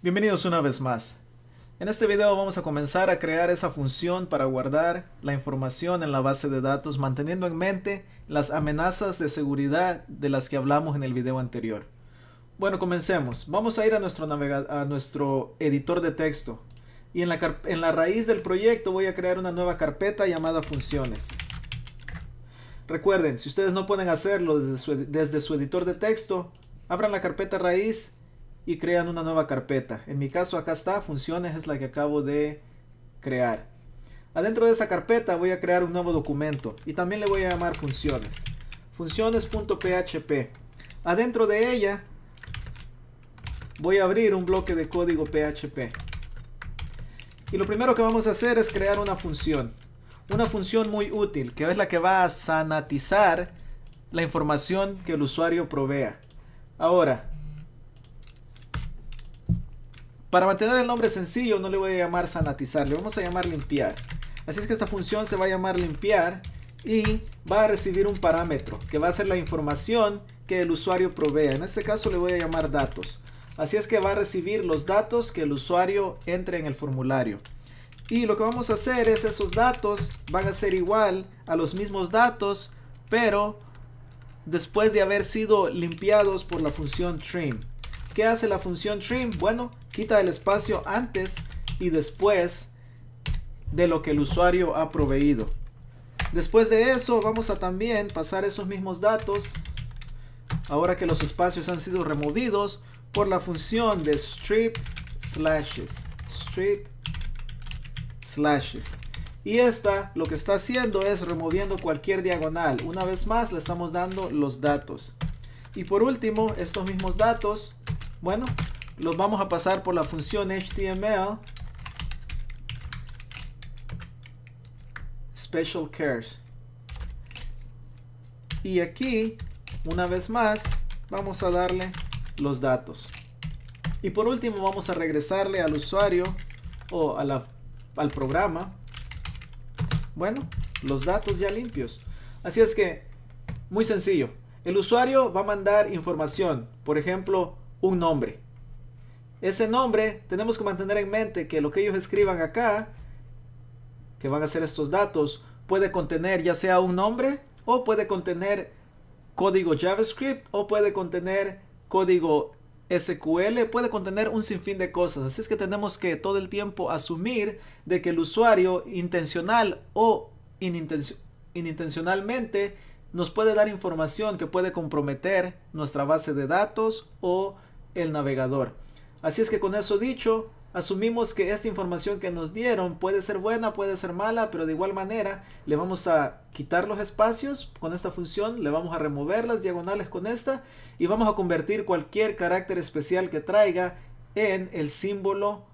Bienvenidos una vez más. En este video vamos a comenzar a crear esa función para guardar la información en la base de datos manteniendo en mente las amenazas de seguridad de las que hablamos en el video anterior. Bueno, comencemos. Vamos a ir a nuestro editor de texto y en la raíz del proyecto voy a crear una nueva carpeta llamada funciones. Recuerden, si ustedes no pueden hacerlo desde su editor de texto, abran la carpeta raíz y crean una nueva carpeta. En mi caso acá está, funciones es la que acabo de crear. Adentro de esa carpeta voy a crear un nuevo documento y también le voy a llamar funciones. Funciones.php. Adentro de ella voy a abrir un bloque de código PHP. Y lo primero que vamos a hacer es crear una función. Una función muy útil, que es la que va a sanatizar la información que el usuario provea. Ahora, para mantener el nombre sencillo no le voy a llamar sanatizar, le vamos a llamar limpiar. Así es que esta función se va a llamar limpiar y va a recibir un parámetro que va a ser la información que el usuario provea. En este caso le voy a llamar datos. Así es que va a recibir los datos que el usuario entre en el formulario. Y lo que vamos a hacer es esos datos van a ser igual a los mismos datos, pero después de haber sido limpiados por la función trim. ¿Qué hace la función trim? Bueno, quita el espacio antes y después de lo que el usuario ha proveído. Después de eso vamos a también pasar esos mismos datos, ahora que los espacios han sido removidos, por la función de strip slashes. Y esta lo que está haciendo es removiendo cualquier diagonal. Una vez más le estamos dando los datos. Y por último, estos mismos datos, bueno, los vamos a pasar por la función HTML Special Cares. Y aquí, una vez más, vamos a darle los datos. Y por último vamos a regresarle al usuario o al programa, bueno, los datos ya limpios. Así es que, muy sencillo. El usuario va a mandar información, por ejemplo, un nombre. Ese nombre tenemos que mantener en mente que lo que ellos escriban acá, que van a ser estos datos, puede contener ya sea un nombre o puede contener código JavaScript o puede contener código SQL, puede contener un sinfín de cosas. Así es que tenemos que todo el tiempo asumir de que el usuario intencional o inintencionalmente nos puede dar información que puede comprometer nuestra base de datos o el navegador. Así es que con eso dicho, asumimos que esta información que nos dieron puede ser buena, puede ser mala, pero de igual manera le vamos a quitar los espacios con esta función, le vamos a remover las diagonales con esta y vamos a convertir cualquier carácter especial que traiga en el símbolo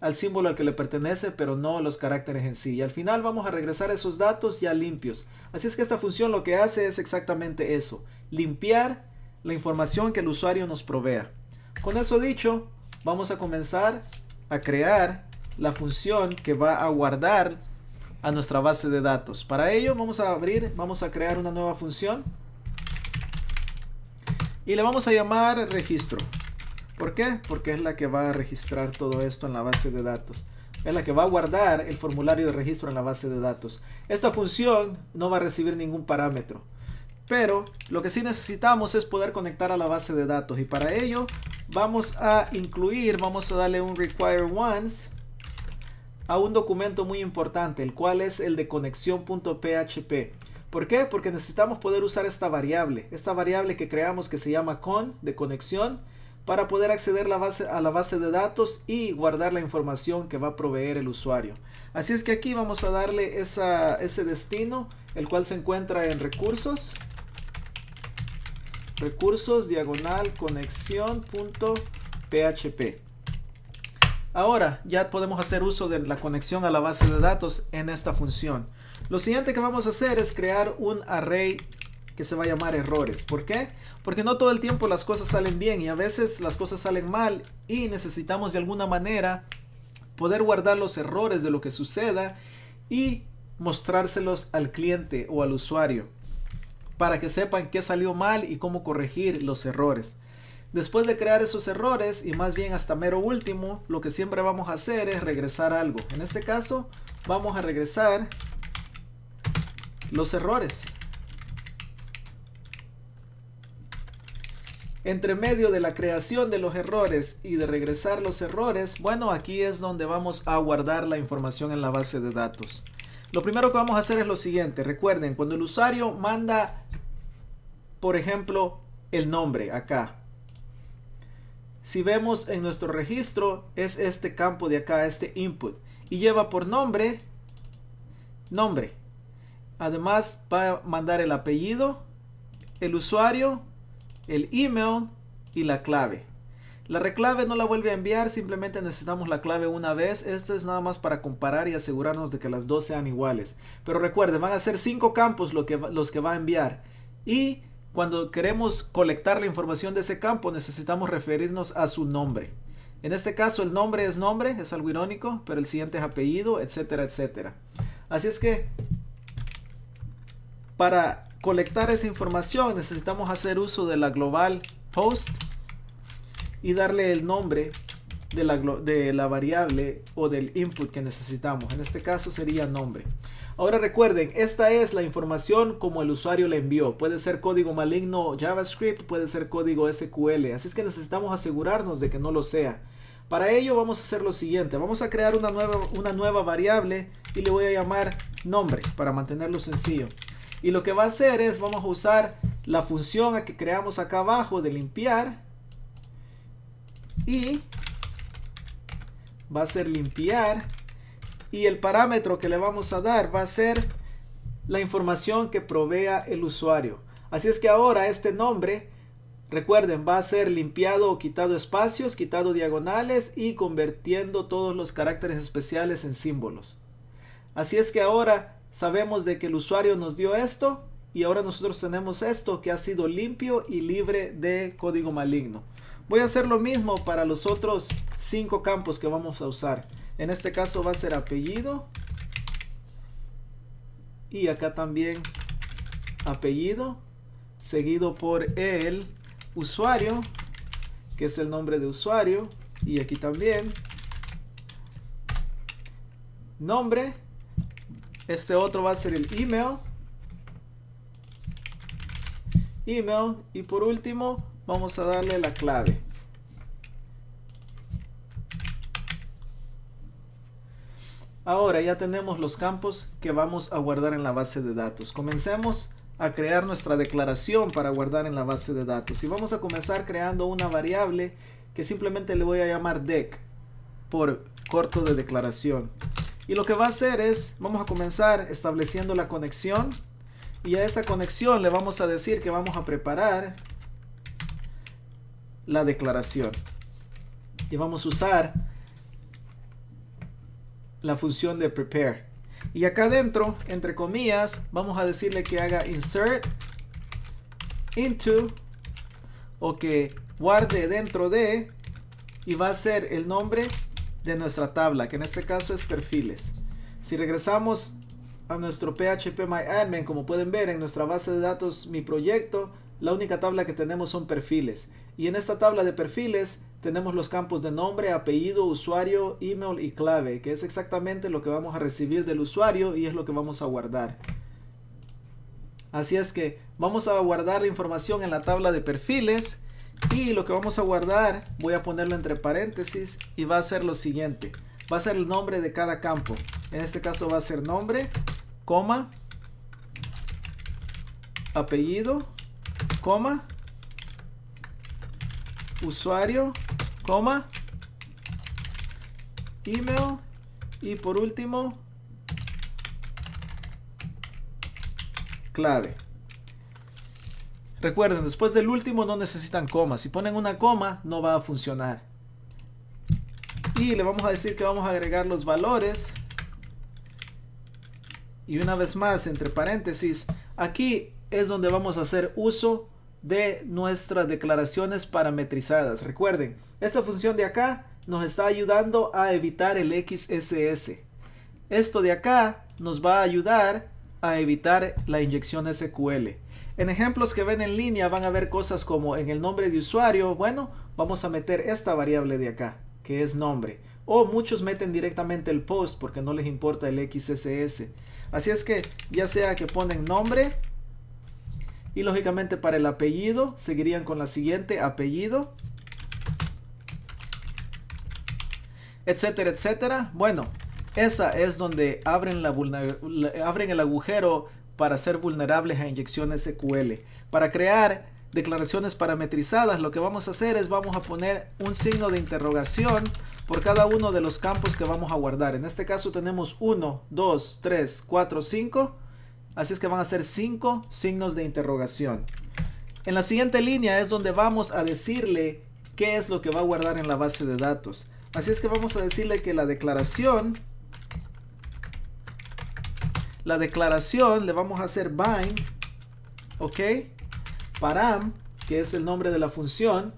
al símbolo al que le pertenece, pero no los caracteres en sí. Y al final vamos a regresar esos datos ya limpios. Así es que esta función lo que hace es exactamente eso, limpiar la información que el usuario nos provea. Con eso dicho, vamos a comenzar a crear la función que va a guardar a nuestra base de datos. Para ello vamos a crear una nueva función y le vamos a llamar registro. ¿Por qué? Porque es la que va a registrar todo esto en la base de datos. Es la que va a guardar el formulario de registro en la base de datos. Esta función no va a recibir ningún parámetro. Pero lo que sí necesitamos es poder conectar a la base de datos. Y para ello vamos a darle un require once a un documento muy importante, el cual es el de conexión.php. ¿Por qué? Porque necesitamos poder usar esta variable que creamos que se llama de conexión, para poder acceder a la base de datos y guardar la información que va a proveer el usuario. Así es que aquí vamos a darle ese destino, el cual se encuentra en recursos diagonal conexión.php. Ahora ya podemos hacer uso de la conexión a la base de datos en esta función. Lo siguiente que vamos a hacer es crear un array que se va a llamar errores. ¿Por qué? Porque no todo el tiempo las cosas salen bien y a veces las cosas salen mal y necesitamos de alguna manera poder guardar los errores de lo que suceda y mostrárselos al cliente o al usuario para que sepan qué salió mal y cómo corregir los errores. Después de crear esos errores, y más bien hasta mero último, lo que siempre vamos a hacer es regresar algo. En este caso, vamos a regresar los errores. Entre medio de la creación de los errores y de regresar los errores, bueno, aquí es donde vamos a guardar la información en la base de datos. Lo primero que vamos a hacer es lo siguiente. Recuerden, cuando el usuario manda, por ejemplo, el nombre acá. Si vemos en nuestro registro, es este campo de acá, este input. Y lleva por nombre. Además, va a mandar el apellido, el usuario, el email y la clave. La reclave no la vuelve a enviar, simplemente necesitamos la clave una vez. Esto es nada más para comparar y asegurarnos de que las dos sean iguales. Pero recuerden, van a ser 5 campos los que va a enviar. Y cuando queremos colectar la información de ese campo, necesitamos referirnos a su nombre. En este caso el nombre, es algo irónico, pero el siguiente es apellido, etcétera, etcétera. Así es que para colectar esa información necesitamos hacer uso de la global post y darle el nombre de la variable o del input que necesitamos. En este caso sería nombre. Ahora recuerden, esta es la información como el usuario la envió. Puede ser código maligno JavaScript, puede ser código SQL. Así es que necesitamos asegurarnos de que no lo sea. Para ello vamos a hacer lo siguiente. Vamos a crear una nueva variable y le voy a llamar nombre para mantenerlo sencillo. Y lo que va a hacer es, vamos a usar la función que creamos acá abajo de limpiar. Y va a ser limpiar. Y el parámetro que le vamos a dar va a ser la información que provea el usuario. Así es que ahora este nombre, recuerden, va a ser limpiado o quitado espacios, quitado diagonales y convirtiendo todos los caracteres especiales en símbolos. Así es que ahora sabemos de que el usuario nos dio esto y ahora nosotros tenemos esto que ha sido limpio y libre de código maligno. Voy a hacer lo mismo para los otros 5 campos que vamos a usar. En este caso va a ser apellido y acá también apellido seguido por el usuario, que es el nombre de usuario, y aquí también nombre. Este otro va a ser el email y por último vamos a darle la clave. Ahora ya tenemos los campos que vamos a guardar en la base de datos. Comencemos a crear nuestra declaración para guardar en la base de datos. Y vamos a comenzar creando una variable que simplemente le voy a llamar dec por corto de declaración. Y lo que va a hacer es, vamos a comenzar estableciendo la conexión. Y a esa conexión le vamos a decir que vamos a preparar la declaración. Y vamos a usar la función de prepare. Y acá adentro, entre comillas, vamos a decirle que haga insert into o que guarde dentro de, y va a ser el nombre de nuestra tabla, que en este caso es perfiles. Si regresamos a nuestro phpMyAdmin, como pueden ver en nuestra base de datos mi proyecto, la única tabla que tenemos son perfiles. Y en esta tabla de perfiles tenemos los campos de nombre, apellido, usuario, email y clave, que es exactamente lo que vamos a recibir del usuario y es lo que vamos a guardar. Así es que vamos a guardar la información en la tabla de perfiles y lo que vamos a guardar, voy a ponerlo entre paréntesis y va a ser lo siguiente. Va a ser el nombre de cada campo. En este caso va a ser nombre, coma, apellido, coma, usuario, coma, email y por último clave. Recuerden, después del último no necesitan coma. Si ponen una coma no va a funcionar. Y le vamos a decir que vamos a agregar los valores. Y una vez más, entre paréntesis, aquí es donde vamos a hacer uso de nuestras declaraciones parametrizadas. Recuerden, esta función de acá nos está ayudando a evitar el XSS. Esto de acá nos va a ayudar a evitar la inyección SQL. En ejemplos que ven en línea van a ver cosas como en el nombre de usuario, bueno, vamos a meter esta variable de acá, que es nombre. O muchos meten directamente el post porque no les importa el XSS. Así es que ya sea que ponen nombre y lógicamente para el apellido seguirían con la siguiente, apellido, etcétera, etcétera. Bueno, esa es donde abren el agujero para ser vulnerables a inyecciones SQL. Para crear declaraciones parametrizadas, lo que vamos a hacer es vamos a poner un signo de interrogación por cada uno de los campos que vamos a guardar. En este caso tenemos 1, 2, 3, 4, 5. Así es que van a ser 5 signos de interrogación. En la siguiente línea es donde vamos a decirle qué es lo que va a guardar en la base de datos. Así es que vamos a decirle que la declaración le vamos a hacer bind, ok, param, que es el nombre de la función,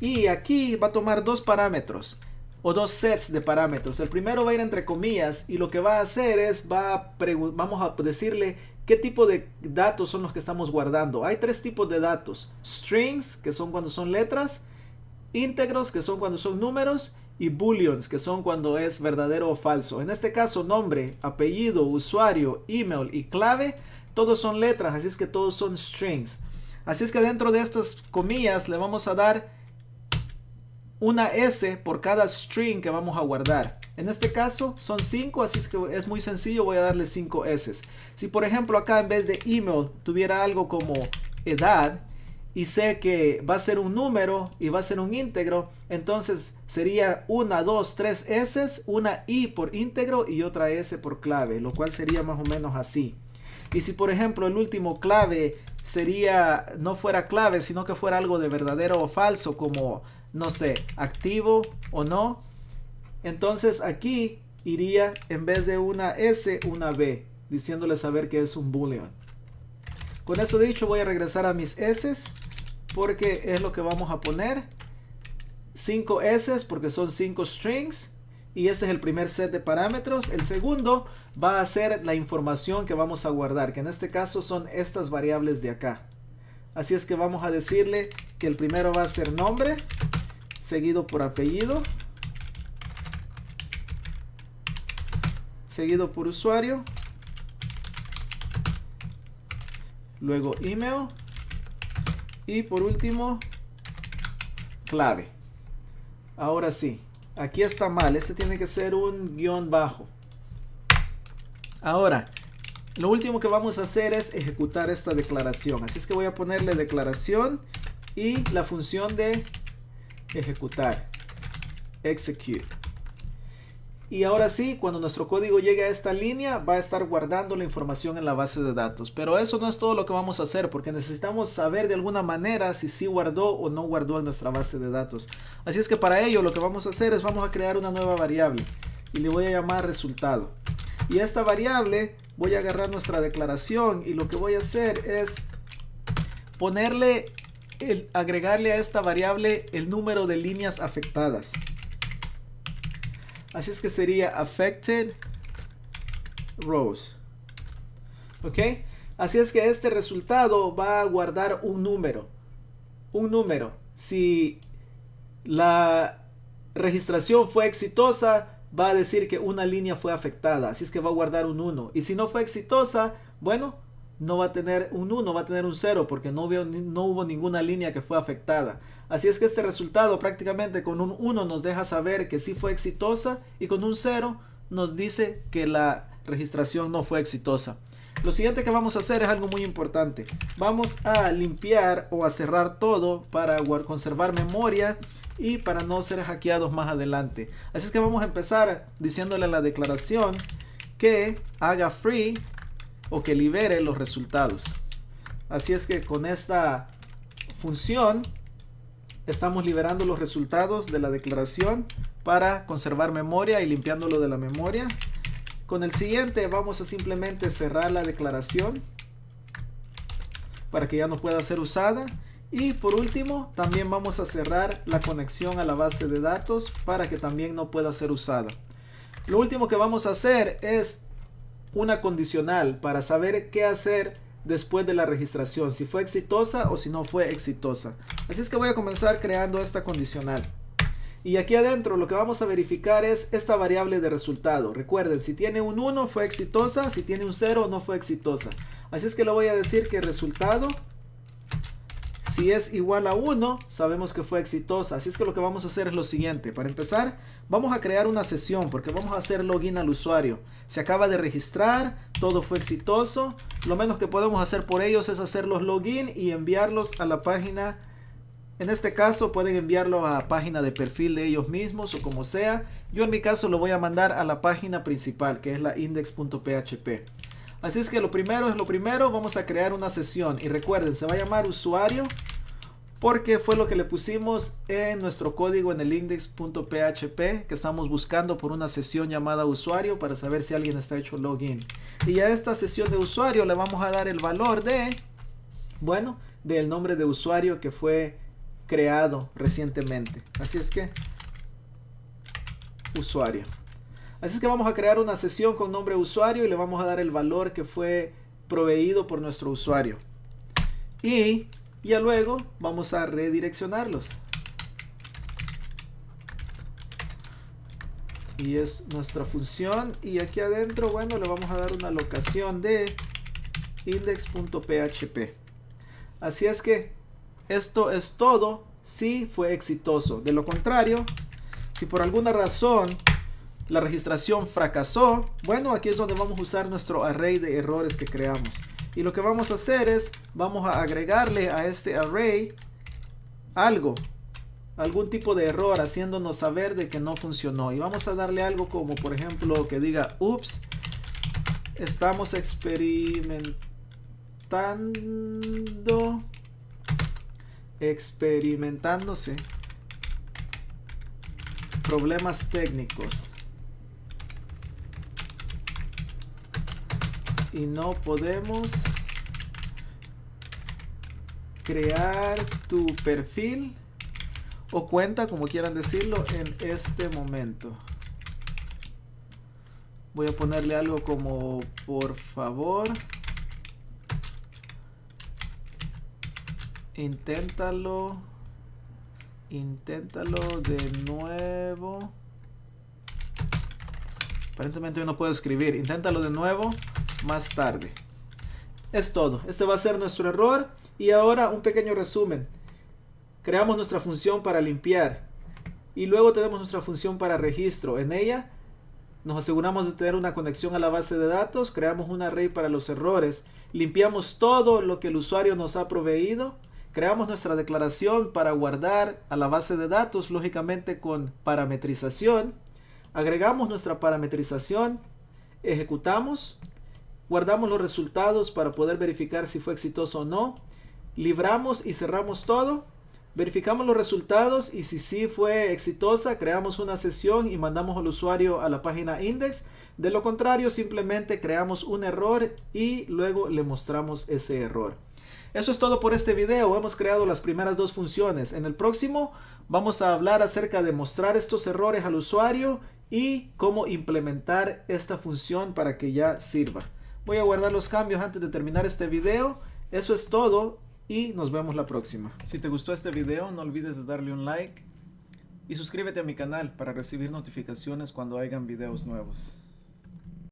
y aquí va a tomar dos parámetros o dos sets de parámetros. El primero va a ir entre comillas y lo que va a hacer es vamos a decirle qué tipo de datos son los que estamos guardando. Hay tres tipos de datos: strings, que son cuando son letras; íntegros, que son cuando son números; y booleans, que son cuando es verdadero o falso. En este caso, nombre, apellido, usuario, email y clave, todos son letras, así es que todos son strings. Así es que dentro de estas comillas le vamos a dar una S por cada string que vamos a guardar. En este caso son 5, así es que es muy sencillo, voy a darle 5 S. Si por ejemplo acá en vez de email tuviera algo como edad, y sé que va a ser un número y va a ser un íntegro, entonces sería 1, 2, 3 S, una I por íntegro y otra S por clave, lo cual sería más o menos así. Y si por ejemplo el último clave no fuera clave, sino que fuera algo de verdadero o falso, como no sé, activo o no, entonces aquí iría en vez de una S, una B, diciéndole saber que es un boolean. Con eso dicho, voy a regresar a mis S porque es lo que vamos a poner. 5 S porque son 5 strings y ese es el primer set de parámetros. El segundo va a ser la información que vamos a guardar, que en este caso son estas variables de acá. Así es que vamos a decirle que el primero va a ser nombre, seguido por apellido, seguido por usuario, luego email y por último clave. Ahora sí, aquí está mal, este tiene que ser un guión bajo. Ahora, lo último que vamos a hacer es ejecutar esta declaración, así es que voy a ponerle declaración y la función de ejecutar, execute. Y ahora sí, cuando nuestro código llegue a esta línea, va a estar guardando la información en la base de datos. Pero eso no es todo lo que vamos a hacer, porque necesitamos saber de alguna manera si sí guardó o no guardó en nuestra base de datos. Así es que para ello lo que vamos a hacer es vamos a crear una nueva variable y le voy a llamar resultado. Y a esta variable voy a agarrar nuestra declaración y lo que voy a hacer es agregarle a esta variable el número de líneas afectadas. Así es que sería affected rows. ¿Ok? Así es que este resultado va a guardar un número. Un número. Si la registración fue exitosa, va a decir que una línea fue afectada. Así es que va a guardar un 1. Y si no fue exitosa, bueno, no va a tener un 1, va a tener un 0 porque no hubo ninguna línea que fue afectada. Así es que este resultado prácticamente con un 1 nos deja saber que sí fue exitosa y con un 0 nos dice que la registración no fue exitosa. Lo siguiente que vamos a hacer es algo muy importante. Vamos a limpiar o a cerrar todo para conservar memoria y para no ser hackeados más adelante. Así es que vamos a empezar diciéndole a la declaración que haga free o que libere los resultados. Así es que con esta función estamos liberando los resultados de la declaración para conservar memoria y limpiándolo de la memoria. Con el siguiente vamos a simplemente cerrar la declaración para que ya no pueda ser usada. Y por último también vamos a cerrar la conexión a la base de datos para que también no pueda ser usada. Lo último que vamos a hacer es una condicional para saber qué hacer después de la registración, si fue exitosa o si no fue exitosa. Así es que voy a comenzar creando esta condicional. Y aquí adentro lo que vamos a verificar es esta variable de resultado. Recuerden, si tiene un 1 fue exitosa, si tiene un 0 no fue exitosa. Así es que le voy a decir que el resultado, si es igual a 1, sabemos que fue exitosa. Así es que lo que vamos a hacer es lo siguiente. Para empezar, vamos a crear una sesión porque vamos a hacer login al usuario. Se acaba de registrar, todo fue exitoso. Lo menos que podemos hacer por ellos es hacerlos login y enviarlos a la página. En este caso pueden enviarlo a la página de perfil de ellos mismos o como sea. Yo en mi caso lo voy a mandar a la página principal, que es la index.php. Así es que lo primero es lo primero, vamos a crear una sesión. Y recuerden, se va a llamar usuario porque fue lo que le pusimos en nuestro código en el index.php, que estamos buscando por una sesión llamada usuario para saber si alguien está hecho login. Y a esta sesión de usuario le vamos a dar el valor de, bueno, del nombre de usuario que fue creado recientemente. Así es que usuario. Así es que vamos a crear una sesión con nombre usuario y le vamos a dar el valor que fue proveído por nuestro usuario. Y ya luego vamos a redireccionarlos. Y es nuestra función. Y aquí adentro, bueno, le vamos a dar una locación de index.php. Así es que esto es todo si fue exitoso. De lo contrario, si por alguna razón la registración fracasó, bueno, aquí es donde vamos a usar nuestro array de errores que creamos. Y lo que vamos a hacer es, vamos a agregarle a este array algún tipo de error, haciéndonos saber de que no funcionó. Y vamos a darle algo como, por ejemplo, que diga, ups, estamos experimentándose problemas técnicos y no podemos crear tu perfil o cuenta, como quieran decirlo, en este momento. Voy a ponerle algo como, por favor, inténtalo de nuevo. Aparentemente yo no puedo escribir. Inténtalo de nuevo más tarde. Es todo. Este va a ser nuestro error. Y ahora un pequeño resumen. Creamos nuestra función para limpiar. Y luego tenemos nuestra función para registro. En ella nos aseguramos de tener una conexión a la base de datos. Creamos un array para los errores. Limpiamos todo lo que el usuario nos ha proveído. Creamos nuestra declaración para guardar a la base de datos, lógicamente con parametrización. Agregamos nuestra parametrización, ejecutamos, guardamos los resultados para poder verificar si fue exitoso o no. Libramos y cerramos todo. Verificamos los resultados y si sí fue exitosa, creamos una sesión y mandamos al usuario a la página index. De lo contrario, simplemente creamos un error y luego le mostramos ese error. Eso es todo por este video. Hemos creado las primeras dos funciones. En el próximo vamos a hablar acerca de mostrar estos errores al usuario y cómo implementar esta función para que ya sirva. Voy a guardar los cambios antes de terminar este video. Eso es todo y nos vemos la próxima. Si te gustó este video, no olvides de darle un like y suscríbete a mi canal para recibir notificaciones cuando hayan videos nuevos.